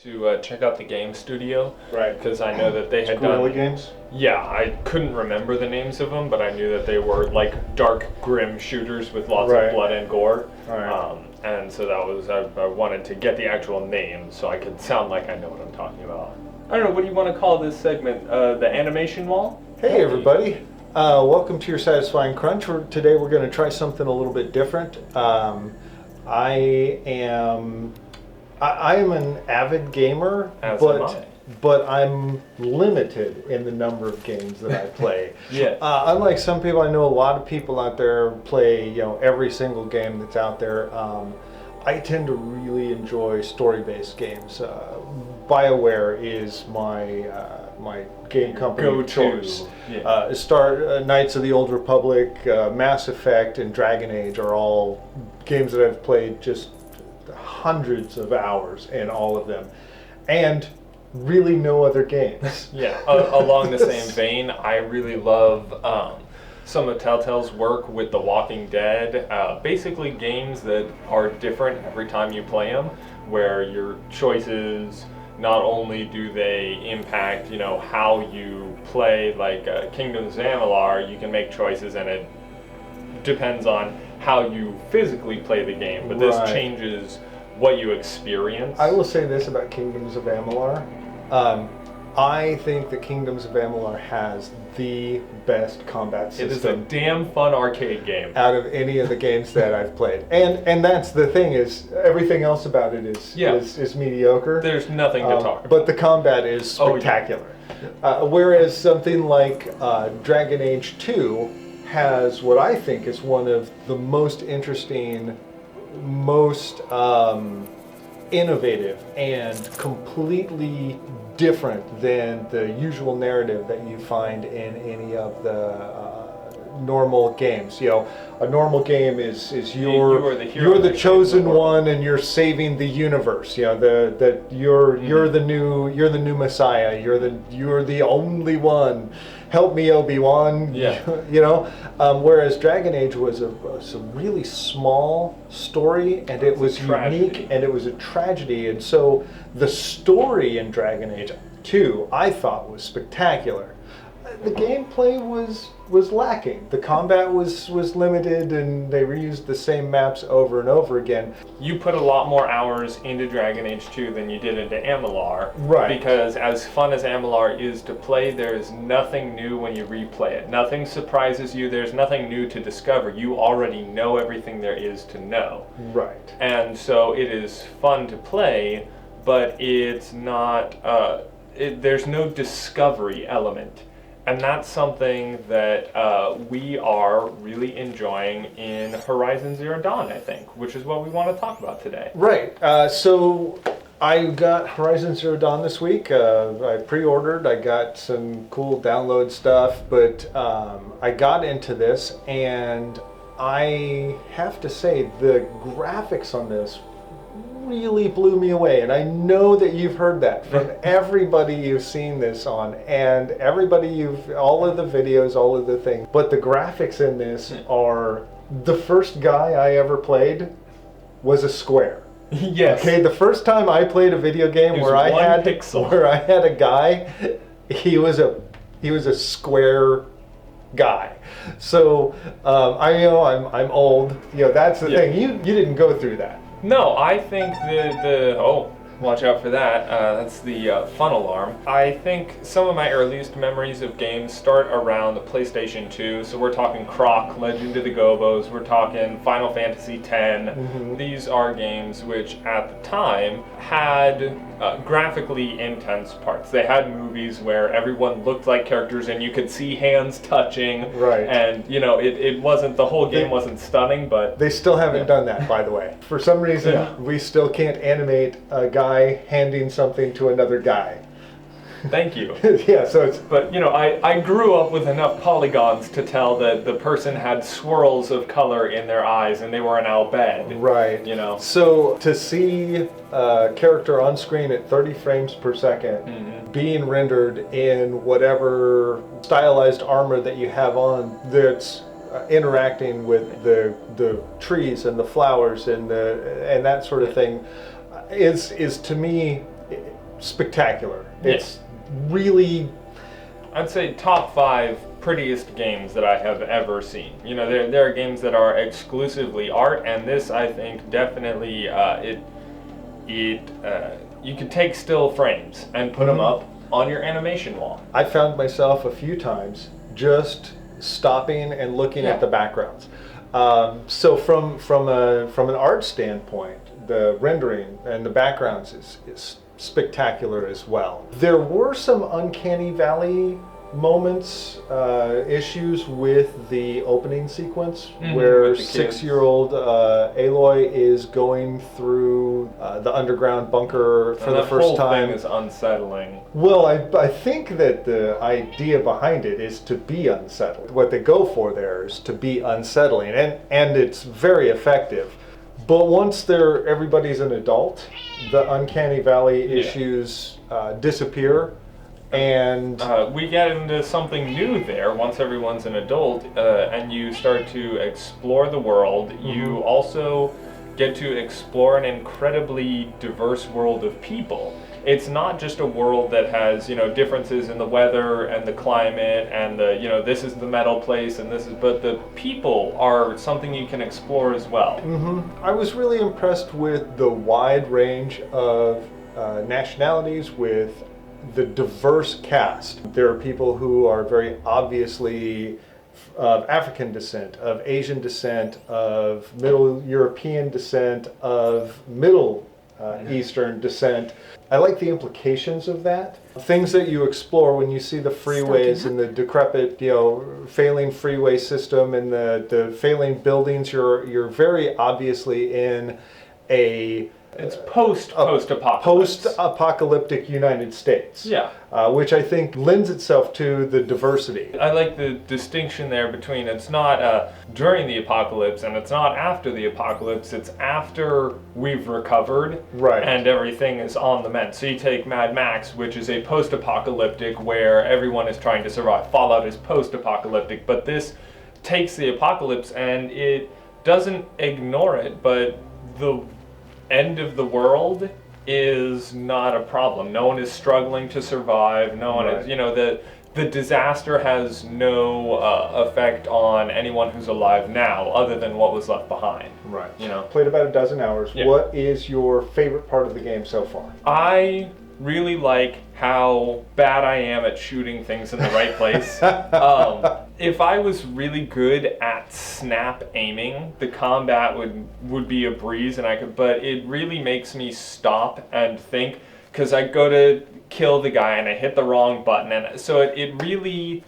to check out the game studio. Right. Because I know that they had Guerrilla done. Games? Yeah, I couldn't remember the names of them, but I knew that they were like dark, grim shooters with lots Right. of blood and gore. Right. And so that was, I wanted to get the actual name so I could sound like I know what I'm talking about. I don't know, what do you want to call this segment? The animation wall? Hey everybody, welcome to your Satisfying Crunch. Today we're going to try something a little bit different. I am an avid gamer, As am I. but I'm limited in the number of games that I play. Yeah. Unlike some people, I know a lot of people out there play every single game that's out there. I tend to really enjoy story-based games. BioWare is my game company of Go-to. choice. Yeah. Knights of the Old Republic, Mass Effect, and Dragon Age are all games that I've played just hundreds of hours in all of them, and really no other games. Yeah, along the same vein, I really love some of Telltale's work with The Walking Dead. Basically games that are different every time you play them, where your choices, not only do they impact, how you play, like Kingdoms of Amalur, you can make choices and it depends on how you physically play the game, but this Right. changes what you experience. I will say this about Kingdoms of Amalur. I think that Kingdoms of Amalur has the best combat It is a system damn fun arcade game. out of any of the games that I've played. And that's the thing, is everything else about it is Yeah. is mediocre. There's nothing to talk about. But the combat is Oh, yeah. spectacular. Whereas something like Dragon Age 2 has what I think is one of the most interesting, most innovative, and completely different than the usual narrative that you find in any of the normal games. A normal game is You are the hero you're the that chosen saves the world. one and you're saving the universe. You're the new Messiah. You're the only one. Help me, Obi-Wan. Yeah. Whereas Dragon Age was a really small story, and it was tragedy. unique, and it was a tragedy. And so the story in Dragon Age 2, I thought, was spectacular. The gameplay was lacking. The combat was limited, and they reused the same maps over and over again. You put a lot more hours into Dragon Age 2 than you did into Amalur. Right. Because as fun as Amalur is to play, there's nothing new when you replay it. Nothing surprises you. There's nothing new to discover. You already know everything there is to know. Right. And so it is fun to play, but it's not, there's no discovery element. And that's something that we are really enjoying in Horizon Zero Dawn, I think, which is what we want to talk about today. Right. So I got Horizon Zero Dawn this week. I pre-ordered. I got some cool download stuff, but I got into this, and I have to say the graphics on this really blew me away. And I know that you've heard that from everybody you've seen this on, and all of the videos, all of the things. But the graphics in this are, the first guy I ever played was a square. Yes. Okay, the first time I played a video game It was where I one had pixel. a guy, he was a square guy. So I'm old. That's the Yeah. thing. You didn't go through that. No, I think watch out for that. That's the fun alarm. I think some of my earliest memories of games start around the PlayStation 2. So we're talking Croc, Legend of the Gobos. We're talking Final Fantasy X. Mm-hmm. These are games which at the time had graphically intense parts. They had movies where everyone looked like characters and you could see hands touching. Right. And, it wasn't, the whole game wasn't stunning, but... They still haven't done that, by the way. For some reason, Yeah. we still can't animate a guy handing something to another guy. Thank you. Yeah, so it's... But, I grew up with enough polygons to tell that the person had swirls of color in their eyes and they were an Al Bhed. Right. So to see a character on screen at 30 frames per second being rendered in whatever stylized armor that you have on, that's interacting with the trees and the flowers and that sort of thing, is to me spectacular. Yeah. It's really, I'd say top 5 prettiest games that I have ever seen. You know, there are games that are exclusively art, and this, I think, definitely you could take still frames and put them up on your animation wall. I found myself a few times just stopping and looking at the backgrounds. So from an art standpoint, the rendering and the backgrounds is spectacular as well. There were some uncanny valley moments, issues with the opening sequence where with the kids. 6-year-old Aloy is going through the underground bunker for And the that first whole time. thing is unsettling. Well, I think that the idea behind it is to be unsettled. What they go for there is to be unsettling, and it's very effective. But once everybody's an adult, the uncanny valley issues disappear, and We get into something new there once everyone's an adult, and you start to explore the world. You also get to explore an incredibly diverse world of people. It's not just a world that has, you know, differences in the weather and the climate and the, you know, this is the metal place and this is, but the people are something you can explore as well. I was really impressed with the wide range of nationalities, with the diverse cast. There are people who are very obviously of African descent, of Asian descent, of Middle European descent, of Middle Eastern descent. I like the implications of that. Things that you explore when you see the freeways and the decrepit, you know, failing freeway system and the failing buildings. You're very obviously in a It's post-apocalypse. post-apocalyptic United States. Yeah. Which I think lends itself to the diversity. I like the distinction there between it's not during the apocalypse and it's not after the apocalypse, it's after we've recovered and everything is on the mend. So you take Mad Max, which is a post-apocalyptic where everyone is trying to survive. Fallout is post-apocalyptic, but this takes the apocalypse and it doesn't ignore it, but the end of the world is not a problem. No one is struggling to survive. No one is, you know, the disaster has no effect on anyone who's alive now other than what was left behind. Right. You know, Played about a dozen hours. Yeah. What is your favorite part of the game so far? I really like how bad I am at shooting things in the right place. If I was really good at snap aiming, the combat would be a breeze, and I could. But it really makes me stop and think, because I go to kill the guy and I hit the wrong button, and so it really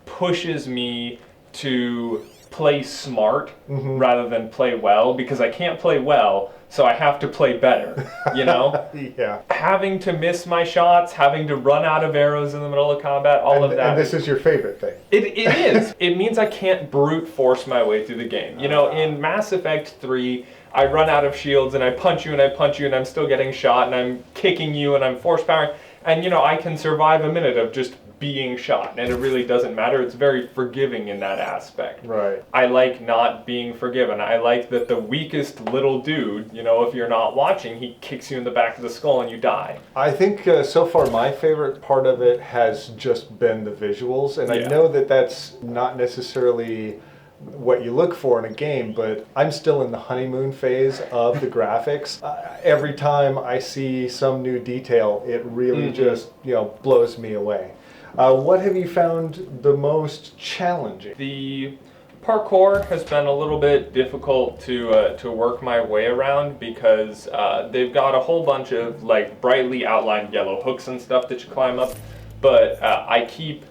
pushes me to play smart rather than play well, because I can't play well, so I have to play better, you know? Yeah. Having to miss my shots, having to run out of arrows in the middle of combat, all of that. And this is your favorite thing. It is. It means I can't brute force my way through the game. You know, in Mass Effect 3, I run out of shields and I punch you and I punch you and I'm still getting shot and I'm kicking you and I'm force powering. And, you know, I can survive a minute of just being shot, and it really doesn't matter. It's very forgiving in that aspect. Right. I like not being forgiven. I like that the weakest little dude, you know, if you're not watching, he kicks you in the back of the skull and you die. I think so far my favorite part of it has just been the visuals, and I know that that's not necessarily what you look for in a game, but I'm still in the honeymoon phase of the graphics. Every time I see some new detail, it really just, you know, blows me away. What have you found the most challenging? The parkour has been a little bit difficult to work my way around, because they've got a whole bunch of like brightly outlined yellow hooks and stuff that you climb up, but I keep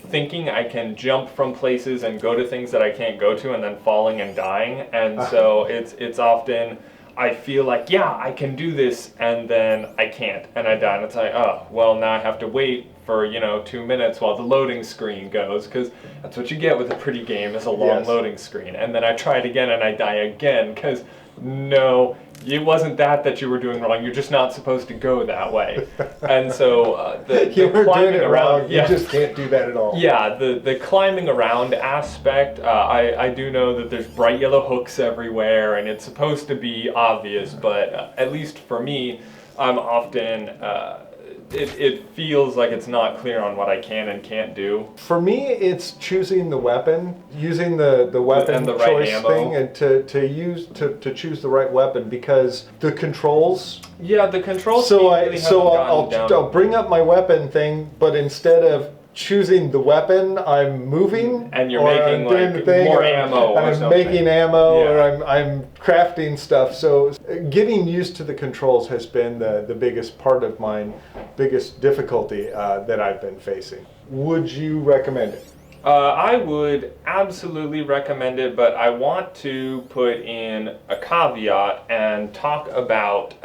thinking I can jump from places and go to things that I can't go to, and then falling and dying, and so it's often I feel like, yeah, I can do this, and then I can't, and I die, and it's like, oh, well, now I have to wait for, you know, 2 minutes while the loading screen goes, because that's what you get with a pretty game, is a long loading screen. And then I try it again and I die again, because no, it wasn't that you were doing wrong, you're just not supposed to go that way. And so you were doing it around, wrong, you just can't do that at all. Yeah, the climbing around aspect, I do know that there's bright yellow hooks everywhere, and it's supposed to be obvious, but at least for me, I'm often it feels like it's not clear on what I can and can't do. For me, it's choosing the weapon, using the weapon And the right choice ammo. thing, and to choose the right weapon, because the controls. Yeah, the controls. So really I'll bring up my weapon thing, but instead of choosing the weapon, I'm moving, And you're or making, I'm doing like, the thing, more or ammo or I'm something. making ammo, Yeah. or I'm crafting stuff. So getting used to the controls has been the biggest part of mine, biggest difficulty that I've been facing. Would you recommend it? I would absolutely recommend it, but I want to put in a caveat and talk about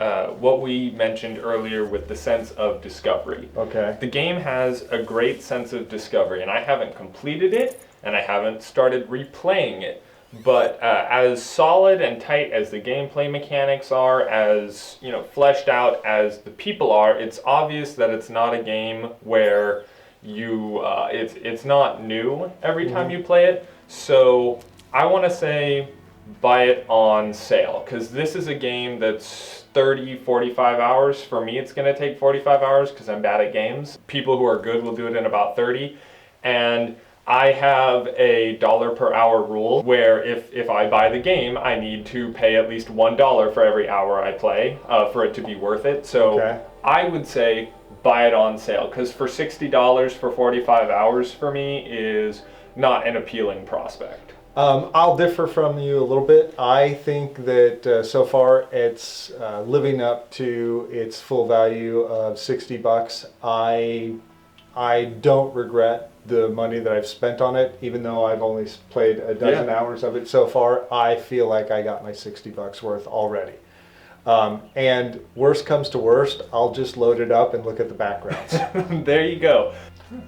what we mentioned earlier with the sense of discovery. Okay. The game has a great sense of discovery, and I haven't completed it, and I haven't started replaying it. But as solid and tight as the gameplay mechanics are, as fleshed out as the people are, it's obvious that it's not a game where it's not new every time you play it. So I want to say buy it on sale, because this is a game that's 30-45 hours. For me, it's going to take 45 hours because I'm bad at games. People who are good will do it in about 30. And I have a $1 per hour rule where if I buy the game, I need to pay at least $1 for every hour I play for it to be worth it. So Okay. I would say buy it on sale, because for $60 for 45 hours for me is not an appealing prospect. I'll differ from you a little bit. I think that so far it's living up to its full value of $60. I don't regret the money that I've spent on it, even though I've only played a dozen hours of it so far. I feel like I got my $60 worth already. And worst comes to worst, I'll just load it up and look at the backgrounds. There you go.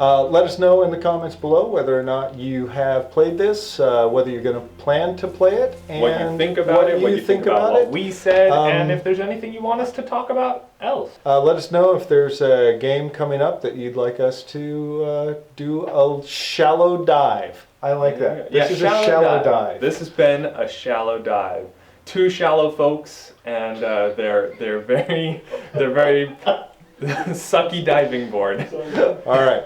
Let us know in the comments below whether or not you have played this, whether you're going to plan to play it, and What you think about it, what you think about what we said, and if there's anything you want us to talk about else. Let us know if there's a game coming up that you'd like us to do a shallow dive. I like that. This is a shallow dive. This has been a shallow dive. Two shallow folks, and they're very sucky diving board. All right.